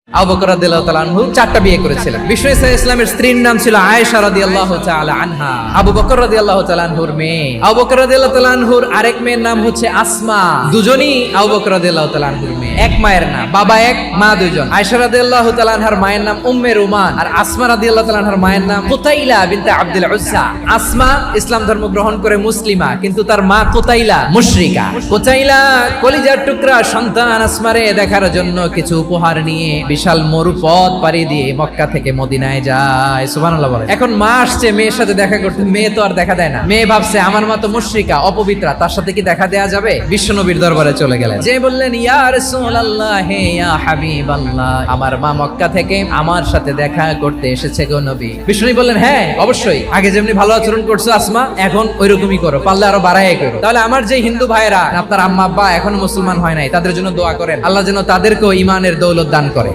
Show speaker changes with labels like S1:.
S1: আবু বকর রাদিয়াল্লাহু তাআলা আনহু চারটা বিয়ে করেছিলেন। বিষ্ণু ইসলামের স্ত্রীর নাম ছিল আয়েশা রাদিয়াল্লাহু তাআলা আনহা। আবু বকর রাদিয়াল্লাহু তাআলা আনহুর মেয়ে। আবু বকর রাদিয়াল্লাহু তাআলা আনহুর আরেক মেয়ের নাম হচ্ছে আসমা। দুজনই আবু বকর রাদিয়াল্লাহু তাআলা আনহুর মেয়ে। এক মায়ের না, বাবা এক, মা দুইজন। আয়েশা রাদিয়াল্লাহু তাআলা আনহার মায়ের নাম উম্মে রুমান, আর আসমা রাদিয়াল্লাহু তাআলা আনহার মায়ের নাম কুতাইলা বিনতে আব্দুল উজ্জা। আসমা ইসলাম ধর্ম গ্রহণ করে মুসলিমা, কিন্তু তার মা কুতাইলা মুশরিকা। কুতাইলা কলিজার টুকরা সন্তান আসমারে দেখার জন্য কিছু উপহার নিয়ে বিশাল মরুপথ পাড়ি দিয়ে মক্কা থেকে মদিনায় যায়। সুবহানাল্লাহ বলে। এখন মা আসছে মেয়ের সাথে দেখা করতে, মেয়ে তো আর দেখা দেয় না। মেয়ে ভাবছে আমার মা তো মুশরিকা, অপবিত্রা, তার সাথে কি দেখা দেয়া যাবে? বিশ্বনবীর দরবারে চলে গেলেন। যে বললেন ইয়া রাসূলুল্লাহ, হে ইয়া হাবিবাল্লাহ, আমার মা মক্কা থেকে আমার সাথে দেখা করতে এসেছে গো নবী। বিশ্বনবী বললেন হ্যাঁ অবশ্যই, আগে যেমনি ভালো আচরণ করছো আসমা, এখন ওইরকমই করো, পারলে আরো বাড়াই করো। তাহলে আমার যে হিন্দু ভাইরা, আপনার আম্মা আব্বা এখনো মুসলমান হয় নাই, তাদের জন্য দোয়া করেন, আল্লাহ যেন তাদেরকেও ঈমানের দৌলত দান করে।